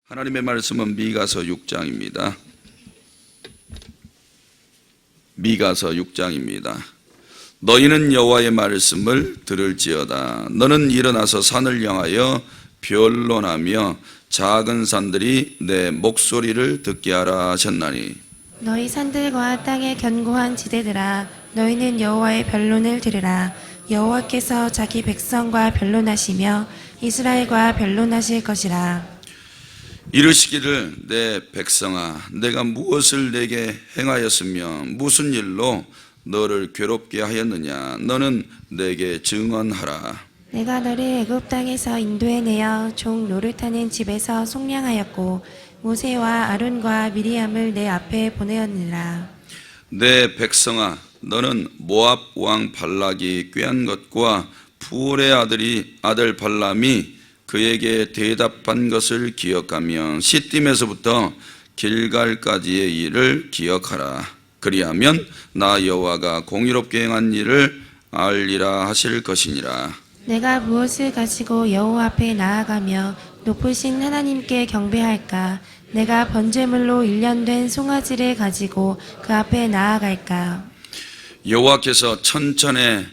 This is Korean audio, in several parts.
하나님의 말씀은 미가서 6장입니다. 미가서 6장입니다. 너희는 여호와의 말씀을 들을지어다. 너는 일어나서 산을 향하여 변론하며 작은 산들이 내 목소리를 듣게 하라 하셨나니, 너희 산들과 땅의 견고한 지대들아, 너희는 여호와의 변론을 들으라. 여호와께서 자기 백성과 변론하시며 이스라엘과 변론하실 것이라. 이르시기를 내 백성아, 내가 무엇을 내게 행하였으며 무슨 일로 너를 괴롭게 하였느냐. 너는 내게 증언하라. 내가 너를 애굽 땅에서 인도해내어 종 노릇하는 집에서 속량하였고 모세와 아론과 미리암을 내 앞에 보내었느라. 내 백성아, 너는 모압 왕 발락이 꾀한 것과 부올의 아들 발람이 그에게 대답한 것을 기억하며 시딤에서부터 길갈까지의 일을 기억하라. 그리하면 나 여호와가 공의롭게 행한 일을 알리라 하실 것이니라. 내가 무엇을 가지고 여호와 앞에 나아가며 높으신 하나님께 경배할까? 내가 번제물로 일련된 송아지를 가지고 그 앞에 나아갈까? 여호와께서 천천의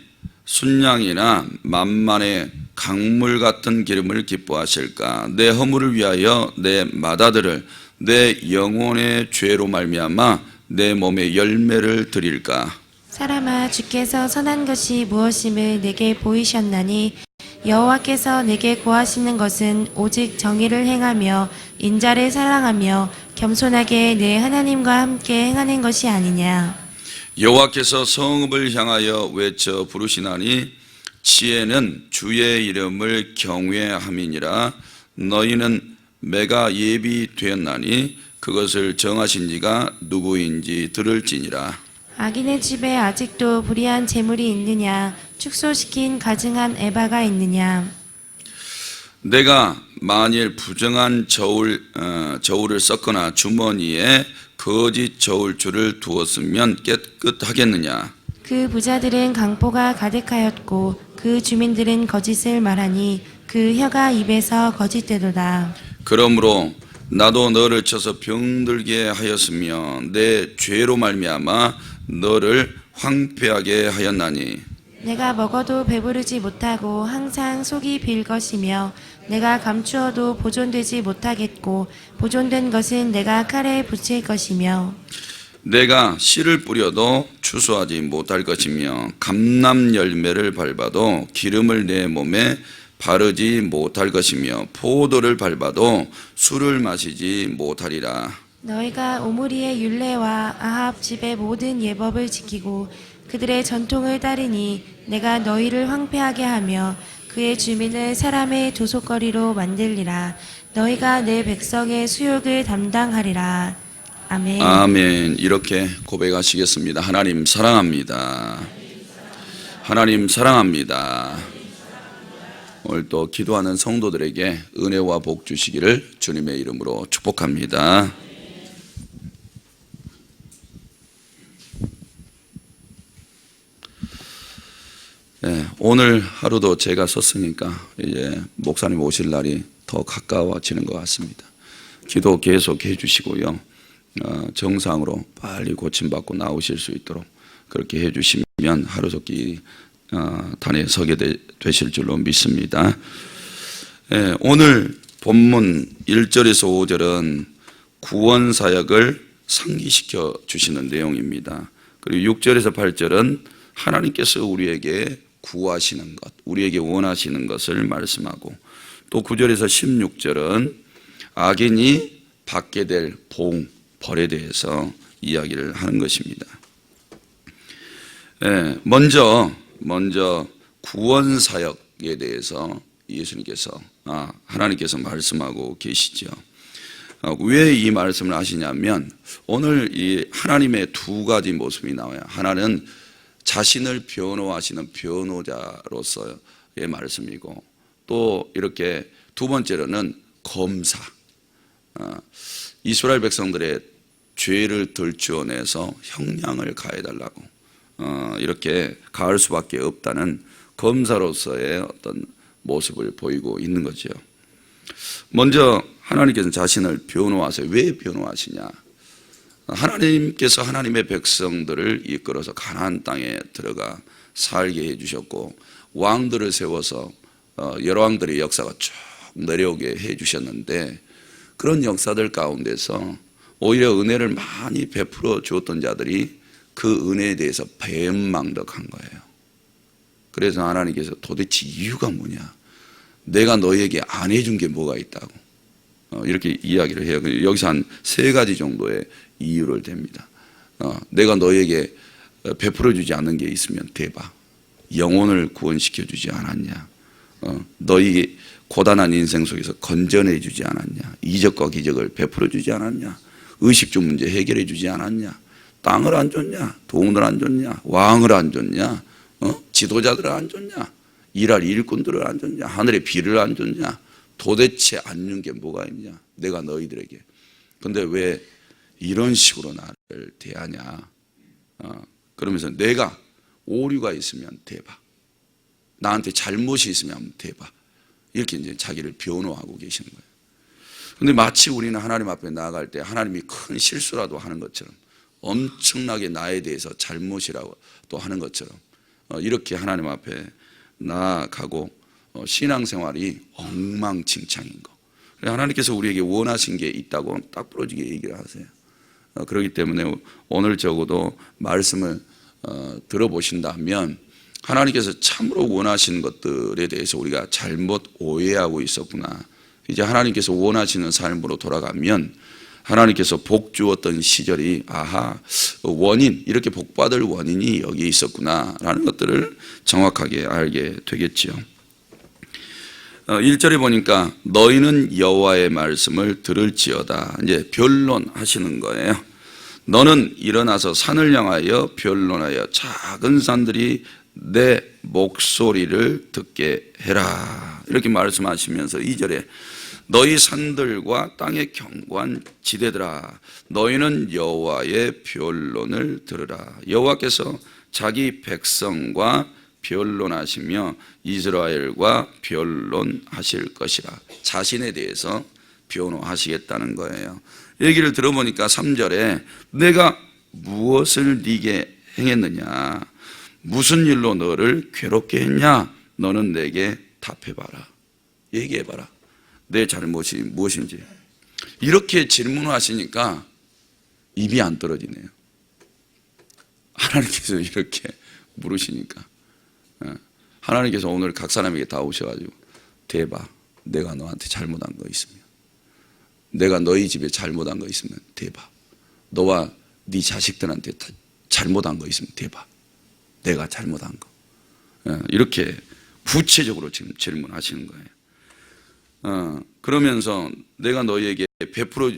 순양이나 만만의 강물 같은 기름을 기뻐하실까? 내 허물을 위하여 내 마다들을 내 영혼의 죄로 말미암아 내 몸의 열매를 드릴까? 사람아, 주께서 선한 것이 무엇임을 내게 보이셨나니 여호와께서 내게 고하시는 것은 오직 정의를 행하며 인자를 사랑하며 겸손하게 내 하나님과 함께 행하는 것이 아니냐. 여호와께서 성읍을 향하여 외쳐 부르시나니 지혜는 주의 이름을 경외함이니라. 너희는 매가 예비되었나니 그것을 정하신 이가 누구인지 들을지니라. 악인의 집에 아직도 불의한 재물이 있느냐? 축소시킨 가증한 에바가 있느냐? 내가 만일 부정한 저울을 썩거나 주머니에 거짓 저울줄을 두었으면 깨끗하겠느냐? 그 부자들은 강포가 가득하였고 그 주민들은 거짓을 말하니 그 혀가 입에서 거짓되도다. 그러므로 나도 너를 쳐서 병들게 하였으며 내 죄로 말미암아 너를 황폐하게 하였나니, 내가 먹어도 배부르지 못하고 항상 속이 빌 것이며 내가 감추어도 보존되지 못하겠고 보존된 것은 내가 칼에 붙일 것이며 내가 씨를 뿌려도 추수하지 못할 것이며 감람 열매를 밟아도 기름을 내 몸에 바르지 못할 것이며 포도를 밟아도 술을 마시지 못하리라. 너희가 오므리의 율례와 아합 집의 모든 예법을 지키고 그들의 전통을 따르니 내가 너희를 황폐하게 하며 그의 주민을 사람의 도속거리로 만들리라. 너희가 내 백성의 수욕을 담당하리라. 아멘. 아멘. 이렇게 고백하시겠습니다. 하나님 사랑합니다. 하나님 사랑합니다. 오늘 또 기도하는 성도들에게 은혜와 복 주시기를 주님의 이름으로 축복합니다. 네, 오늘 하루도 제가 썼으니까 이제 목사님 오실 날이 더 가까워지는 것 같습니다. 기도 계속 해주시고요. 정상으로 빨리 고침받고 나오실 수 있도록 그렇게 해주시면 하루속히 단에 서게 되실 줄로 믿습니다. 오늘 본문 1절에서 5절은 구원사역을 상기시켜 주시는 내용입니다. 그리고 6절에서 8절은 하나님께서 우리에게 구하시는 것, 우리에게 원하시는 것을 말씀하고, 또 9절에서 16절은 악인이 받게 될 복, 벌에 대해서 이야기를 하는 것입니다. 먼저 구원사역에 대해서 예수님께서 하나님께서 말씀하고 계시죠. 왜 이 말씀을 하시냐면 오늘 이 하나님의 두 가지 모습이 나와요. 하나는 자신을 변호하시는 변호자로서의 말씀이고, 또 이렇게 두 번째로는 검사, 이스라엘 백성들의 죄를 들추어내서 형량을 가해달라고 이렇게 가할 수밖에 없다는 검사로서의 어떤 모습을 보이고 있는 거죠. 먼저 하나님께서는 자신을 변호하세요. 왜 변호하시냐? 하나님께서 하나님의 백성들을 이끌어서 가나안 땅에 들어가 살게 해주셨고 왕들을 세워서 여러 왕들의 역사가 쭉 내려오게 해주셨는데 그런 역사들 가운데서 오히려 은혜를 많이 베풀어 주었던 자들이 그 은혜에 대해서 배은망덕한 거예요. 그래서 하나님께서 도대체 이유가 뭐냐? 내가 너에게 안 해준 게 뭐가 있다고 이렇게 이야기를 해요. 여기서 한 3가지 정도의 이유를 댑니다. 내가 너에게 베풀어 주지 않는 게 있으면 대봐. 영혼을 구원시켜 주지 않았냐? 너희 고단한 인생 속에서 건져내 주지 않았냐? 이적과 기적을 베풀어 주지 않았냐? 의식주 문제 해결해 주지 않았냐? 땅을 안 줬냐? 돈을 안 줬냐? 왕을 안 줬냐? 지도자들을 안 줬냐? 일할 일꾼들을 안 줬냐? 하늘의 비를 안 줬냐? 도대체 안 준 게 뭐가 있냐? 내가 너희들에게. 근데 왜 이런 식으로 나를 대하냐? 그러면서 내가 오류가 있으면 대봐. 나한테 잘못이 있으면 대봐. 이렇게 이제 자기를 변호하고 계시는 거예요. 근데 마치 우리는 하나님 앞에 나아갈 때 하나님이 큰 실수라도 하는 것처럼 엄청나게 나에 대해서 잘못이라고 또 하는 것처럼 이렇게 하나님 앞에 나아가고 신앙생활이 엉망진창인 거. 하나님께서 우리에게 원하신 게 있다고 딱 부러지게 얘기를 하세요. 그렇기 때문에 오늘 적어도 말씀을 들어보신다면 하나님께서 참으로 원하시는 것들에 대해서 우리가 잘못 오해하고 있었구나. 이제 하나님께서 원하시는 삶으로 돌아가면 하나님께서 복 주었던 시절이 원인, 이렇게 복 받을 원인이 여기에 있었구나라는 것들을 정확하게 알게 되겠지요. 1절에 보니까 너희는 여호와의 말씀을 들을지어다. 이제 변론하시는 거예요. 너는 일어나서 산을 향하여 변론하여 작은 산들이 내 목소리를 듣게 해라. 이렇게 말씀하시면서 2절에 너희 산들과 땅의 견고한 지대들아 너희는 여호와의 변론을 들으라. 여호와께서 자기 백성과 변론하시며 이스라엘과 변론하실 것이라. 자신에 대해서 변호하시겠다는 거예요. 얘기를 들어보니까 3절에 내가 무엇을 네게 행했느냐? 무슨 일로 너를 괴롭게 했냐? 너는 내게 답해봐라. 얘기해봐라. 내 잘못이 무엇인지. 이렇게 질문하시니까 입이 안 떨어지네요. 하나님께서 이렇게 물으시니까 하나님께서 오늘 각 사람에게 다 오셔가지고 대봐. 내가 너한테 잘못한 거 있으면, 내가 너희 집에 잘못한 거 있으면 대봐. 너와 네 자식들한테 잘못한 거 있으면 대봐. 내가 잘못한 거. 이렇게 구체적으로 지금 질문하시는 거예요. 그러면서 내가 너희에게 베풀어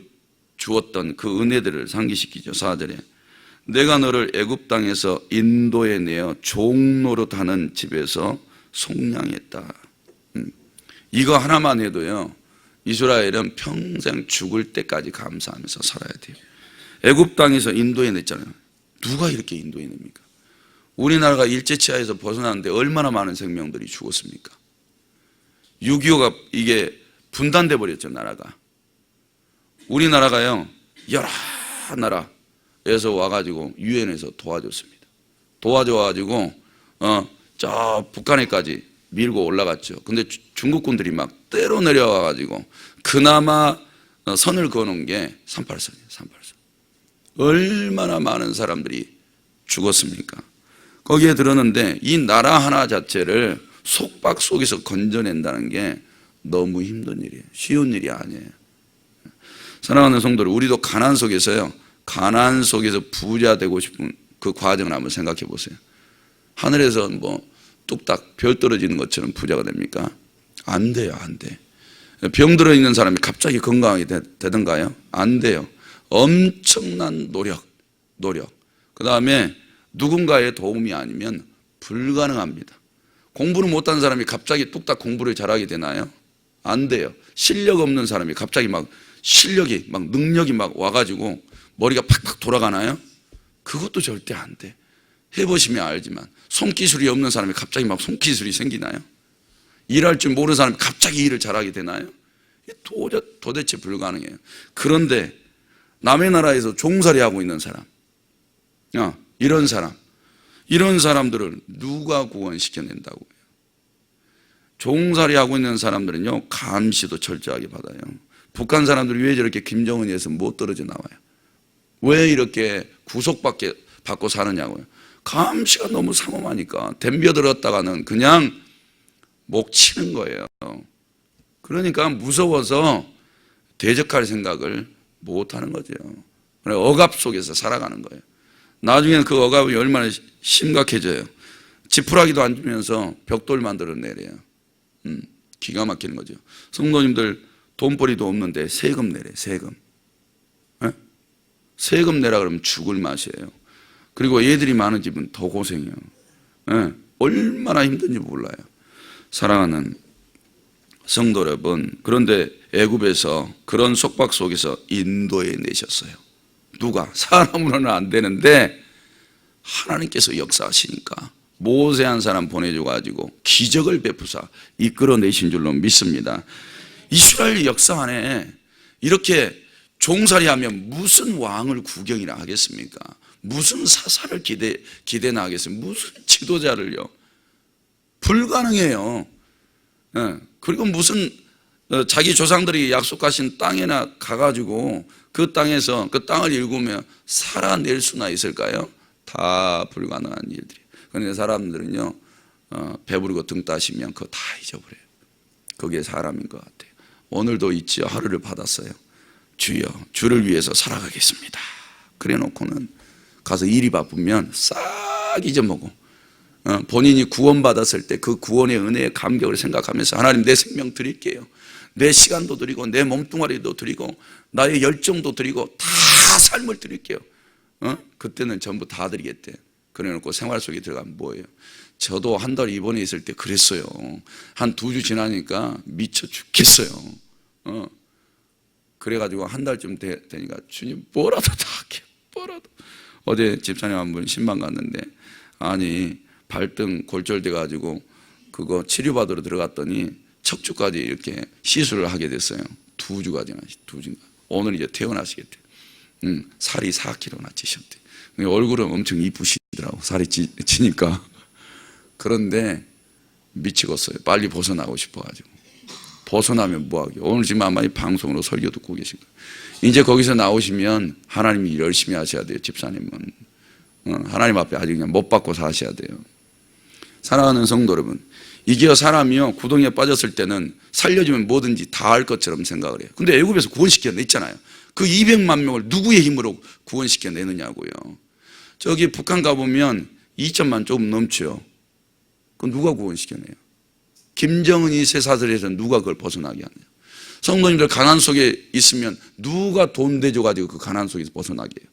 주었던 그 은혜들을 상기시키죠. 4절에 내가 너를 애굽 땅에서 인도해 내어 종노릇하는 집에서 속량했다. 이거 하나만 해도요, 이스라엘은 평생 죽을 때까지 감사하면서 살아야 돼요. 애굽 땅에서 인도해 냈잖아요. 누가 이렇게 인도해 냅니까? 우리나라가 일제치하에서 벗어나는데 얼마나 많은 생명들이 죽었습니까? 6.25가 이게 분단돼 버렸죠, 나라가. 우리나라가요, 여러 나라에서 와가지고 유엔에서 도와줬습니다. 도와줘가지고 저 북한에까지 밀고 올라갔죠. 근데 중국군들이 막 때로 내려와가지고 그나마 선을 그어놓은 게 38선이에요. 38선. 얼마나 많은 사람들이 죽었습니까? 거기에 들었는데 이 나라 하나 자체를 속박 속에서 건져낸다는 게 너무 힘든 일이에요. 쉬운 일이 아니에요. 사랑하는 성도들, 우리도 가난 속에서요, 가난 속에서 부자 되고 싶은 그 과정을 한번 생각해 보세요. 하늘에서 뭐 뚝딱 별 떨어지는 것처럼 부자가 됩니까? 안 돼요, 안 돼. 병 들어 있는 사람이 갑자기 건강하게 되던가요? 안 돼요. 엄청난 노력. 그 다음에 누군가의 도움이 아니면 불가능합니다. 공부를 못한 사람이 갑자기 뚝딱 공부를 잘하게 되나요? 안 돼요. 실력 없는 사람이 갑자기 막 실력이 막 능력이 막 와가지고 머리가 팍팍 돌아가나요? 그것도 절대 안 돼. 해보시면 알지만 손기술이 없는 사람이 갑자기 막 손기술이 생기나요? 일할 줄 모르는 사람이 갑자기 일을 잘하게 되나요? 도대체 불가능해요. 그런데 남의 나라에서 종살이 하고 있는 사람, 이런 사람들을 누가 구원시켜낸다고요? 종살이 하고 있는 사람들은요, 감시도 철저하게 받아요. 북한 사람들이 왜 저렇게 김정은에서 못 떨어져 나와요? 왜 이렇게 구속받고 사느냐고요? 감시가 너무 삼엄하니까 덤벼들었다가는 그냥 목 치는 거예요. 그러니까 무서워서 대적할 생각을 못하는 거죠. 억압 속에서 살아가는 거예요. 나중에는 그 억압이 얼마나 심각해져요. 지푸라기도 안 주면서 벽돌 만들어내래요. 기가 막히는 거죠. 성도님들 돈벌이도 없는데 세금 내래, 세금. 세금 내라 그러면 죽을 맛이에요. 그리고 얘들이 많은 집은 더 고생해요. 얼마나 힘든지 몰라요. 사랑하는 성도 여러분, 그런데 애굽에서 그런 속박 속에서 인도해 내셨어요. 누가? 사람으로는 안 되는데 하나님께서 역사하시니까 모세 한 사람 보내줘가지고 기적을 베푸사 이끌어내신 줄로 믿습니다. 이스라엘 역사 안에 이렇게 종살이하면 무슨 왕을 구경이나 하겠습니까? 무슨 사사를 기대나 하겠습니까? 무슨 지도자를요? 불가능해요. 그리고 무슨 자기 조상들이 약속하신 땅에나 가가지고 그 땅에서 그 땅을 일구며 살아낼 수나 있을까요? 다 불가능한 일들이. 그런데 사람들은요, 배부르고 등 따시면 그거 다 잊어버려요. 그게 사람인 것 같아요. 오늘도 있지요. 하루를 받았어요. 주여, 주를 위해서 살아가겠습니다. 그래 놓고는 가서 일이 바쁘면 싹 잊어먹고, 본인이 구원받았을 때 그 구원의 은혜의 감격을 생각하면서 하나님 내 생명 드릴게요. 내 시간도 드리고 내 몸뚱아리도 드리고 나의 열정도 드리고 다 삶을 드릴게요. 그때는 전부 다 드리겠대. 그래 놓고 생활 속에 들어가면 뭐예요? 저도 한 달 입원해 있을 때 그랬어요. 한 2주 지나니까 미쳐 죽겠어요. 그래가지고 한 달쯤 되니까 주님 뭐라도 다 할게요. 뭐라도. 어제 집사님 한 분 신방 갔는데 아니 발등 골절돼 가지고 그거 치료받으러 들어갔더니 척추까지 이렇게 시술을 하게 됐어요. 2주가 오늘 이제 퇴원하시겠대. 살이 4kg나 찌셨대. 얼굴은 엄청 이쁘시더라고. 살이 찌니까. 그런데 미치겠어요. 빨리 벗어나고 싶어가지고. 벗어나면 뭐하게. 오늘 지금 아마 이 방송으로 설교 듣고 계신 거예요. 이제 거기서 나오시면 하나님이 열심히 하셔야 돼요. 집사님은. 하나님 앞에 아직 그냥 못 받고 사셔야 돼요. 사랑하는 성도 여러분, 이게 사람이요 구덩이에 빠졌을 때는 살려주면 뭐든지 다 할 것처럼 생각을 해요. 근데 애굽에서 구원시켜냈잖아요. 그 200만 명을 누구의 힘으로 구원시켜내느냐고요. 저기 북한 가보면 2천만 조금 넘죠. 그건 누가 구원시켜내요? 김정은이 쇠사슬에서 누가 그걸 벗어나게 하느냐. 성도님들 가난 속에 있으면 누가 돈 대줘가지고 그 가난 속에서 벗어나게 해요.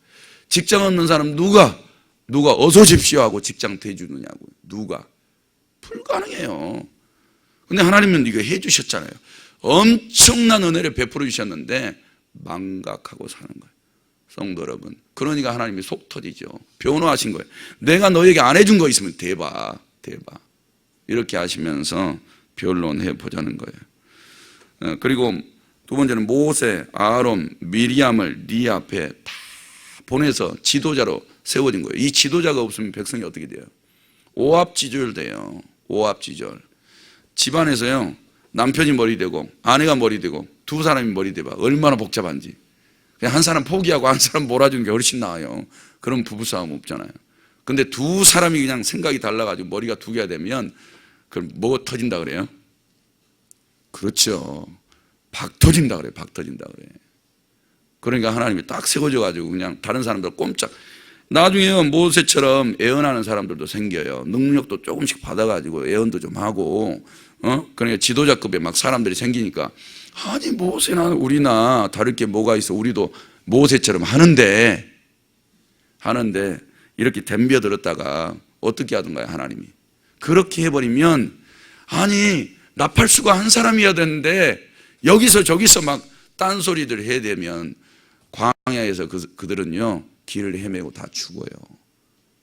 직장 없는 사람 누가 어서 오십시오 하고 직장 대주느냐고요. 누가? 불가능해요. 근데 하나님은 이거 해주셨잖아요. 엄청난 은혜를 베풀어 주셨는데 망각하고 사는 거예요. 성도 여러분, 그러니까 하나님이 속 터지죠. 변호하신 거예요. 내가 너에게 안 해준 거 있으면 대봐. 이렇게 하시면서 변론해 보자는 거예요. 그리고 두 번째는 모세, 아론, 미리암을 네 앞에 다 보내서 지도자로 세워진 거예요. 이 지도자가 없으면 백성이 어떻게 돼요? 오합지졸 돼요. 오합지졸. 집안에서요 남편이 머리 되고 아내가 머리 되고 두 사람이 머리 대봐. 얼마나 복잡한지. 그냥 한 사람 포기하고 한 사람 몰아주는 게 훨씬 나아요. 그럼 부부싸움 없잖아요. 근데 두 사람이 그냥 생각이 달라가지고 머리가 두 개가 되면 그럼 뭐가 터진다 그래요? 그렇죠. 박 터진다 그래요. 박 터진다 그래. 그러니까 하나님이 딱 세워져가지고 그냥 다른 사람들 꼼짝. 나중에 모세처럼 애언하는 사람들도 생겨요. 능력도 조금씩 받아가지고 애언도 좀 하고, 그러니까 지도자급의 막 사람들이 생기니까 아니 모세나 우리나 다를 게 뭐가 있어? 우리도 모세처럼 하는데 이렇게 덤벼들었다가 어떻게 하던가요? 하나님이 그렇게 해버리면 아니 나팔수가 한 사람이어야 되는데 여기서 저기서 막 딴소리들 해야 되면 광야에서 그들은요 길을 헤매고 다 죽어요.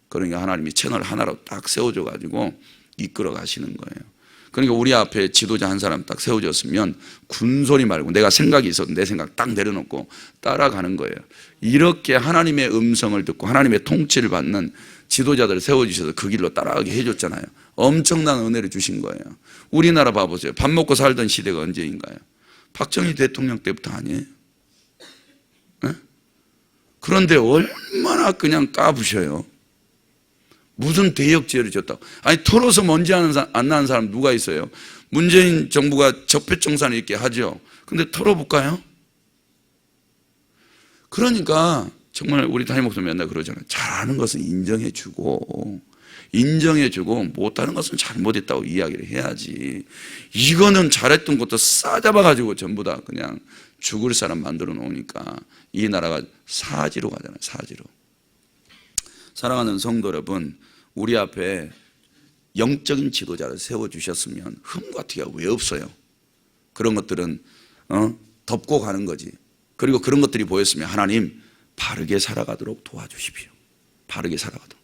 그러니까 하나님이 채널 하나로 딱 세워줘 가지고 이끌어 가시는 거예요. 그러니까 우리 앞에 지도자 한 사람 딱 세워졌으면 군소리 말고 내가 생각이 있어도 내 생각 딱 내려놓고 따라가는 거예요. 이렇게 하나님의 음성을 듣고 하나님의 통치를 받는 지도자들을 세워주셔서 그 길로 따라가게 해줬잖아요. 엄청난 은혜를 주신 거예요. 우리나라 봐보세요. 밥 먹고 살던 시대가 언제인가요? 박정희 대통령 때부터 아니에요? 네? 그런데 얼마나 그냥 까부셔요. 무슨 대역죄를 졌다고. 아니 털어서 먼지 안 나는 사람 누가 있어요? 문재인 정부가 적폐청산을 이렇게 하죠. 근데 털어볼까요? 그러니까 정말 우리 담임 목사님 맨날 그러잖아요. 잘하는 것은 인정해주고 못하는 것은 잘못했다고 이야기를 해야지. 이거는 잘했던 것도 싸잡아가지고 전부 다 그냥 죽을 사람 만들어 놓으니까 이 나라가 사지로 가잖아요. 사지로. 사랑하는 성도 여러분, 우리 앞에 영적인 지도자를 세워주셨으면 흠과 티가 왜 없어요? 그런 것들은 덮고 가는 거지. 그리고 그런 것들이 보였으면 하나님 바르게 살아가도록 도와주십시오. 바르게 살아가도록.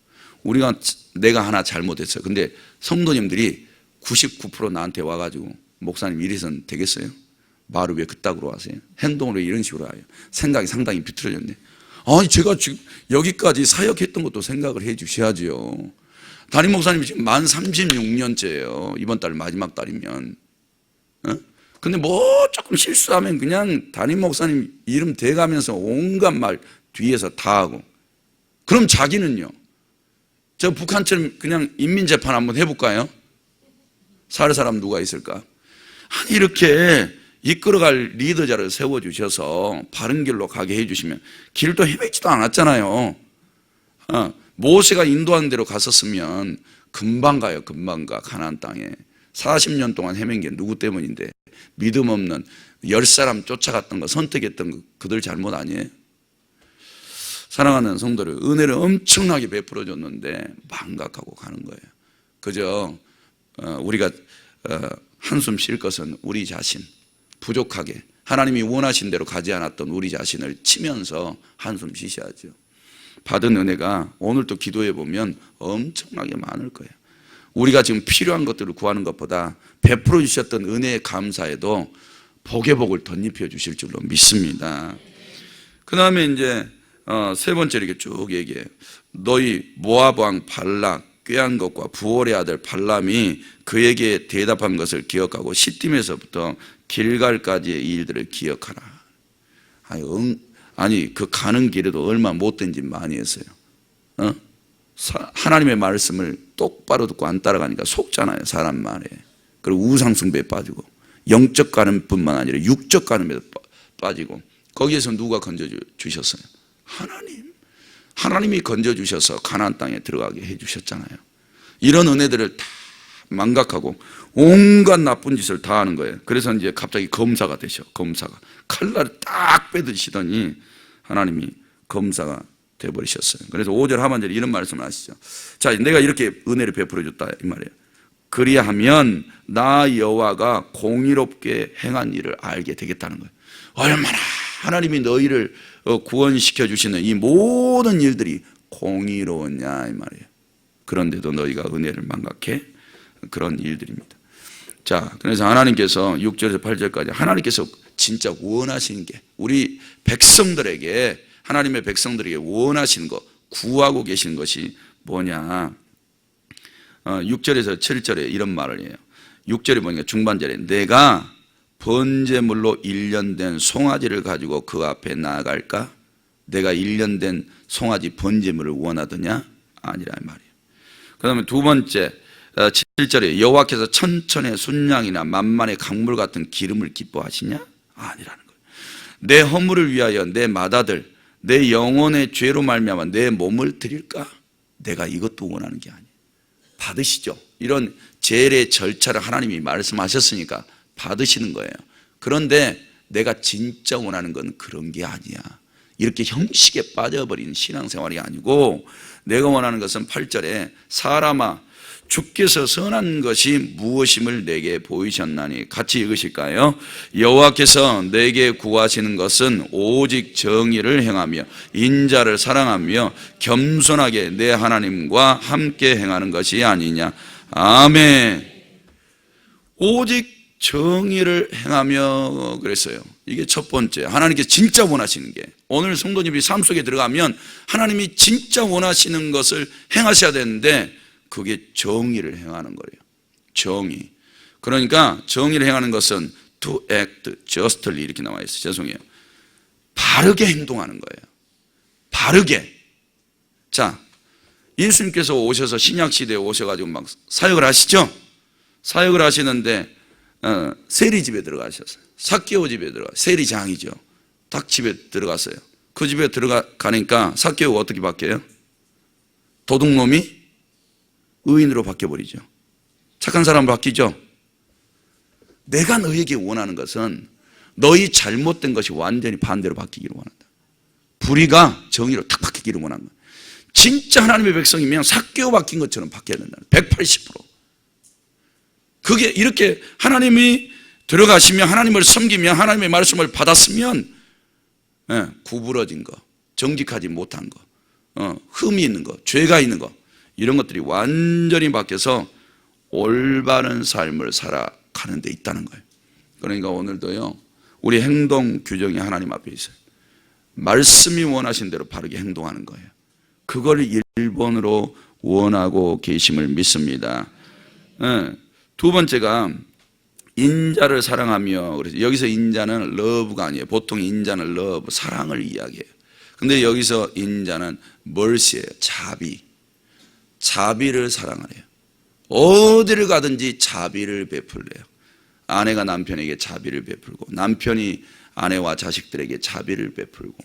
내가 하나 잘못했어요. 근데 성도님들이 99% 나한테 와가지고 목사님 이래선 되겠어요? 말을 왜 그따구로 하세요? 행동을 왜 이런 식으로 해요? 생각이 상당히 비틀어졌네. 아니 제가 지금 여기까지 사역했던 것도 생각을 해 주셔야죠. 담임 목사님이 지금 만 36년째예요. 이번 달 마지막 달이면. 근데 뭐 조금 실수하면 그냥 담임 목사님 이름 대가면서 온갖 말 뒤에서 다 하고. 그럼 자기는요? 저 북한처럼 그냥 인민재판 한번 해볼까요? 살 사람 누가 있을까? 아니 이렇게 이끌어갈 리더자를 세워주셔서 바른 길로 가게 해주시면 길도 헤매지도 않았잖아요. 모세가 인도하는 대로 갔었으면 금방 가요. 금방 가. 가나안 땅에 40년 동안 헤맨 게 누구 때문인데 믿음 없는 10사람 쫓아갔던 거 선택했던 거 그들 잘못 아니에요? 사랑하는 성도들, 은혜를 엄청나게 베풀어 줬는데 망각하고 가는 거예요. 그저 우리가 한숨 쉴 것은 우리 자신, 부족하게 하나님이 원하신 대로 가지 않았던 우리 자신을 치면서 한숨 쉬셔야죠. 받은 은혜가 오늘도 기도해 보면 엄청나게 많을 거예요. 우리가 지금 필요한 것들을 구하는 것보다 베풀어 주셨던 은혜에 감사해도 복의 복을 덧입혀 주실 줄로 믿습니다. 그 다음에 이제 세 번째 이렇게 쭉 얘기해요. 너희 모압 왕 발락 꾀한 것과 부올의 아들 발람이 그에게 대답한 것을 기억하고 시딤에서부터 길갈까지의 일들을 기억하라. 아니 그 가는 길에도 얼마 못된 짓 많이 했어요. 하나님의 말씀을 똑바로 듣고 안 따라가니까 속잖아요. 사람 말에. 그리고 우상숭배에 빠지고 영적 가는 뿐만 아니라 육적 가는에도 빠지고. 거기에서 누가 건져주셨어요? 하나님이 건져주셔서 가나안 땅에 들어가게 해주셨잖아요. 이런 은혜들을 다 망각하고 온갖 나쁜 짓을 다 하는 거예요. 그래서 이제 갑자기 검사가 되셔. 검사가 칼날을 딱 빼드시더니 하나님이 검사가 되어버리셨어요. 그래서 5절 하반절에 이런 말씀을 하시죠. 자, 내가 이렇게 은혜를 베풀어 줬다 이 말이에요. 그리하면 나 여호와가 공의롭게 행한 일을 알게 되겠다는 거예요. 얼마나 하나님이 너희를 구원시켜 주시는 이 모든 일들이 공의로웠냐 이 말이에요. 그런데도 너희가 은혜를 망각해? 그런 일들입니다. 자, 그래서 하나님께서 6절에서 8절까지 하나님께서 진짜 원하시는 게 우리 백성들에게 하나님의 백성들에게 원하시는 것, 구하고 계시는 것이 뭐냐? 6절에서 7절에 이런 말을 해요. 6절에 보니까 중반절에 내가 번제물로 1년 된 송아지를 가지고 그 앞에 나아갈까? 내가 1년 된 송아지 번제물을 원하더냐? 아니라 말이에요. 그 다음에 두 번째 7절에 여호와께서 천천의 순양이나 만만의 강물 같은 기름을 기뻐하시냐? 아니라는 거예요. 내 허물을 위하여 내 맏아들 내 영혼의 죄로 말미암아 내 몸을 드릴까? 내가 이것도 원하는 게 아니에요. 받으시죠. 이런 제일의 절차를 하나님이 말씀하셨으니까 받으시는 거예요. 그런데 내가 진짜 원하는 건 그런 게 아니야. 이렇게 형식에 빠져버린 신앙생활이 아니고 내가 원하는 것은 8절에 사람아 주께서 선한 것이 무엇임을 내게 보이셨나니 같이 읽으실까요? 여호와께서 내게 구하시는 것은 오직 정의를 행하며 인자를 사랑하며 겸손하게 내 하나님과 함께 행하는 것이 아니냐. 아멘. 오직 정의를 행하며 그랬어요. 이게 첫 번째, 하나님께서 진짜 원하시는 게, 오늘 성도님이 삶 속에 들어가면 하나님이 진짜 원하시는 것을 행하셔야 되는데 그게 정의를 행하는 거예요. 정의. 그러니까 정의를 행하는 것은 to act justly 이렇게 나와 있어요. 죄송해요. 바르게 행동하는 거예요. 바르게. 자, 예수님께서 오셔서 신약시대에 오셔가지고 막 사역을 하시죠? 사역을 하시는데 세리집에 들어가셨어요. 삭개오 집에 들어가, 세리장이죠. 딱 집에 들어갔어요. 그 집에 들어가니까 삭개오가 어떻게 바뀌어요? 도둑놈이 의인으로 바뀌어버리죠. 착한 사람으로 바뀌죠. 내가 너에게 원하는 것은 너희 잘못된 것이 완전히 반대로 바뀌기를 원한다. 불의가 정의로 탁 바뀌기를 원한다. 진짜 하나님의 백성이면 삭개오 바뀐 것처럼 바뀌어야 된다. 180%. 그게 이렇게 하나님이 들어가시면, 하나님을 섬기면, 하나님의 말씀을 받았으면 구부러진 거, 정직하지 못한 거, 흠이 있는 거, 죄가 있는 거, 이런 것들이 완전히 바뀌어서 올바른 삶을 살아가는 데 있다는 거예요. 그러니까 오늘도요, 우리 행동 규정이 하나님 앞에 있어요. 말씀이 원하신 대로 바르게 행동하는 거예요. 그걸 1번으로 원하고 계심을 믿습니다. 두 번째가 인자를 사랑하며, 그래서 여기서 인자는 love가 아니에요. 보통 인자는 love, 사랑을 이야기해요. 근데 여기서 인자는 mercy예요. 자비. 자비를 사랑하래요. 어디를 가든지 자비를 베풀래요. 아내가 남편에게 자비를 베풀고, 남편이 아내와 자식들에게 자비를 베풀고,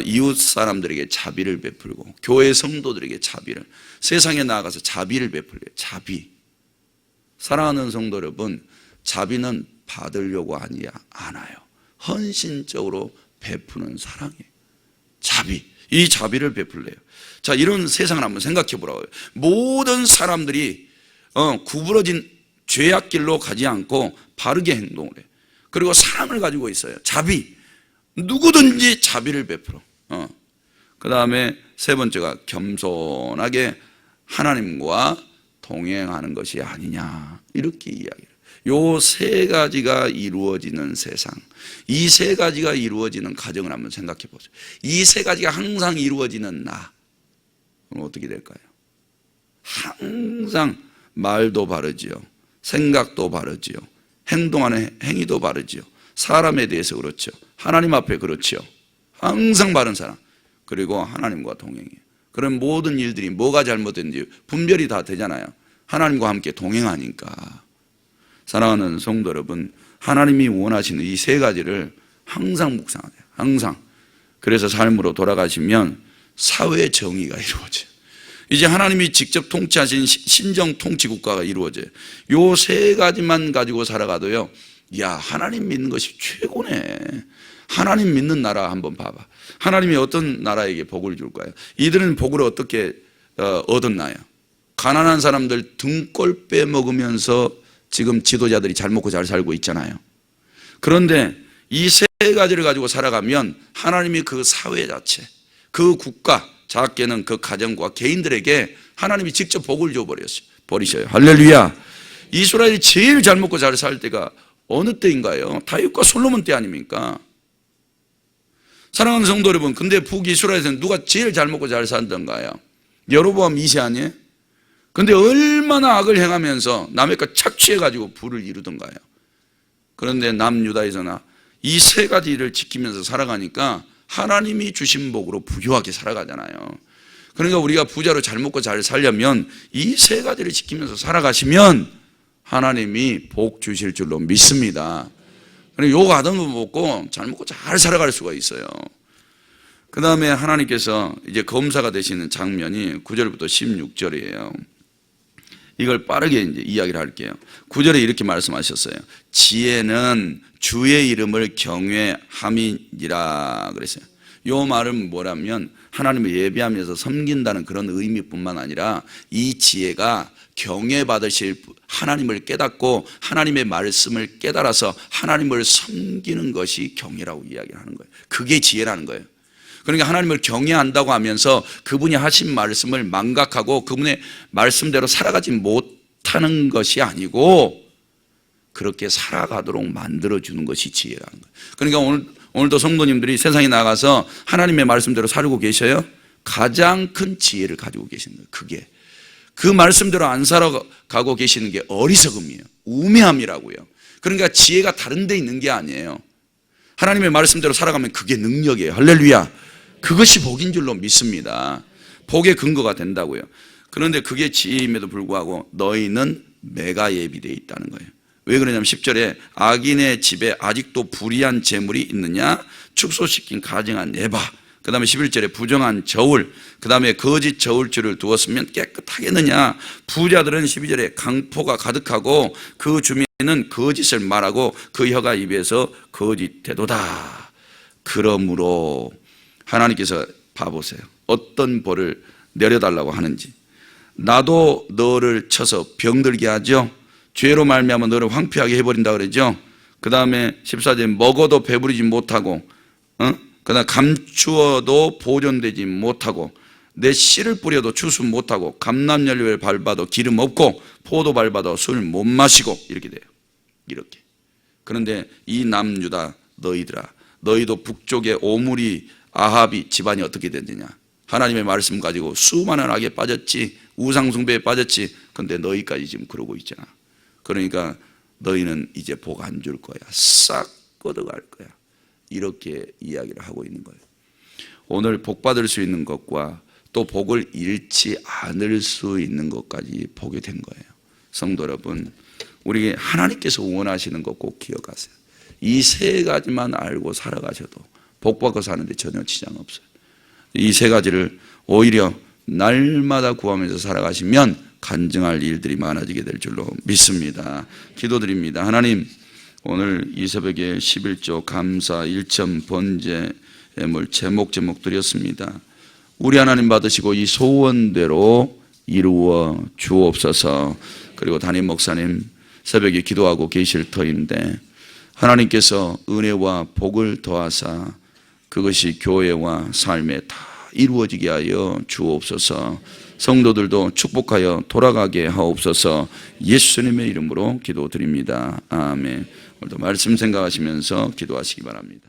이웃 사람들에게 자비를 베풀고, 교회 성도들에게 자비를, 세상에 나아가서 자비를 베풀래요. 자비. 사랑하는 성도 여러분, 자비는 받으려고 하지 않아요. 헌신적으로 베푸는 사랑이에요. 자비. 이 자비를 베풀래요. 자, 이런 세상을 한번 생각해 보라고요. 모든 사람들이 구부러진 죄악길로 가지 않고 바르게 행동을 해요. 그리고 사랑을 가지고 있어요. 자비. 누구든지 자비를 베풀어. 그 다음에 세 번째가 겸손하게 하나님과 동행하는 것이 아니냐, 이렇게 이야기해요. 요 세 가지가 이루어지는 세상, 이 세 가지가 이루어지는 가정을 한번 생각해 보세요. 이 세 가지가 항상 이루어지는 나, 그럼 어떻게 될까요? 항상 말도 바르지요, 생각도 바르지요, 행동하는 행위도 바르지요, 사람에 대해서 그렇죠, 하나님 앞에 그렇죠. 항상 바른 사람, 그리고 하나님과 동행해요. 그럼 모든 일들이 뭐가 잘못됐는지 분별이 다 되잖아요. 하나님과 함께 동행하니까. 사랑하는 성도 여러분, 하나님이 원하시는 이 세 가지를 항상 묵상하세요. 항상. 그래서 삶으로 돌아가시면 사회 정의가 이루어져요. 이제 하나님이 직접 통치하신 신정 통치 국가가 이루어져요. 요 세 가지만 가지고 살아가도요, 야, 하나님 믿는 것이 최고네. 하나님 믿는 나라 한번 봐봐. 하나님이 어떤 나라에게 복을 줄까요? 이들은 복을 어떻게 얻었나요? 가난한 사람들 등골 빼먹으면서 지금 지도자들이 잘 먹고 잘 살고 있잖아요. 그런데 이 세 가지를 가지고 살아가면 하나님이 그 사회 자체, 그 국가, 작게는 그 가정과 개인들에게 하나님이 직접 복을 줘버리셔요. 할렐루야. 이스라엘이 제일 잘 먹고 잘 살 때가 어느 때인가요? 다윗과 솔로몬 때 아닙니까? 사랑하는 성도 여러분, 근데 북이스라엘에서는 누가 제일 잘 먹고 잘 살던가요? 여로보암 2세 아니에요? 근데 얼마나 악을 행하면서 남의 것 착취해가지고 부를 이루던가요? 그런데 남유다에서나 이 세 가지를 지키면서 살아가니까 하나님이 주신 복으로 부유하게 살아가잖아요. 그러니까 우리가 부자로 잘 먹고 잘 살려면 이 세 가지를 지키면서 살아가시면 하나님이 복 주실 줄로 믿습니다. 요 가정도 먹고 잘 먹고 잘 살아갈 수가 있어요. 그 다음에 하나님께서 이제 검사가 되시는 장면이 9절부터 16절이에요. 이걸 빠르게 이제 이야기를 할게요. 9절에 이렇게 말씀하셨어요. 지혜는 주의 이름을 경외함이니라 그랬어요. 요 말은 뭐라면 하나님을 예배하면서 섬긴다는 그런 의미뿐만 아니라 이 지혜가 경외받으실 하나님을 깨닫고 하나님의 말씀을 깨달아서 하나님을 섬기는 것이 경외라고 이야기를 하는 거예요. 그게 지혜라는 거예요. 그러니까 하나님을 경외한다고 하면서 그분이 하신 말씀을 망각하고 그분의 말씀대로 살아가지 못하는 것이 아니고 그렇게 살아가도록 만들어주는 것이 지혜라는 거예요. 그러니까 오늘도 성도님들이 세상에 나가서 하나님의 말씀대로 살고 계셔요? 가장 큰 지혜를 가지고 계시는 거예요. 그게 그 말씀대로 안 살아가고 계시는 게 어리석음이에요. 우매함이라고요. 그러니까 지혜가 다른 데 있는 게 아니에요. 하나님의 말씀대로 살아가면 그게 능력이에요. 할렐루야. 그것이 복인 줄로 믿습니다. 복의 근거가 된다고요. 그런데 그게 지혜임에도 불구하고 너희는 매가 예비되어 있다는 거예요. 왜 그러냐면 10절에 악인의 집에 아직도 불의한 재물이 있느냐, 축소시킨 가증한 예바, 그 다음에 11절에 부정한 저울, 그 다음에 거짓 저울줄을 두었으면 깨끗하겠느냐. 부자들은 12절에 강포가 가득하고 그 주민은 거짓을 말하고 그 혀가 입에서 거짓되도다. 그러므로 하나님께서 봐보세요. 어떤 벌을 내려달라고 하는지. 나도 너를 쳐서 병들게 하죠. 죄로 말미암아 너를 황폐하게 해버린다 그러죠. 그 다음에 14절에 먹어도 배부르지 못하고, 그 다음 감추어도 보존되지 못하고, 내 씨를 뿌려도 추수 못하고, 감람연료를 밟아도 기름 없고, 포도 밟아도 술 못 마시고, 이렇게 돼요. 이렇게. 그런데 이 남유다 너희들아, 너희도 북쪽의 오므리 아합이 집안이 어떻게 됐느냐. 하나님의 말씀 가지고 수많은 악에 빠졌지, 우상숭배에 빠졌지. 근데 너희까지 지금 그러고 있잖아. 그러니까 너희는 이제 복 안 줄 거야. 싹 걷어갈 거야. 이렇게 이야기를 하고 있는 거예요. 오늘 복 받을 수 있는 것과 또 복을 잃지 않을 수 있는 것까지 보게 된 거예요. 성도 여러분, 우리 하나님께서 원하시는 것 꼭 기억하세요. 이 세 가지만 알고 살아가셔도 복 받고 사는데 전혀 지장 없어요. 이 세 가지를 오히려 날마다 구하면서 살아가시면 간증할 일들이 많아지게 될 줄로 믿습니다. 기도드립니다. 하나님, 오늘 이 새벽에 11조 감사 1천 번제 예물 제목 드렸습니다. 우리 하나님 받으시고 이 소원대로 이루어 주옵소서. 그리고 담임 목사님 새벽에 기도하고 계실 터인데 하나님께서 은혜와 복을 더하사 그것이 교회와 삶에 다 이루어지게 하여 주옵소서. 성도들도 축복하여 돌아가게 하옵소서. 예수님의 이름으로 기도드립니다. 아멘. 오늘도 말씀 생각하시면서 기도하시기 바랍니다.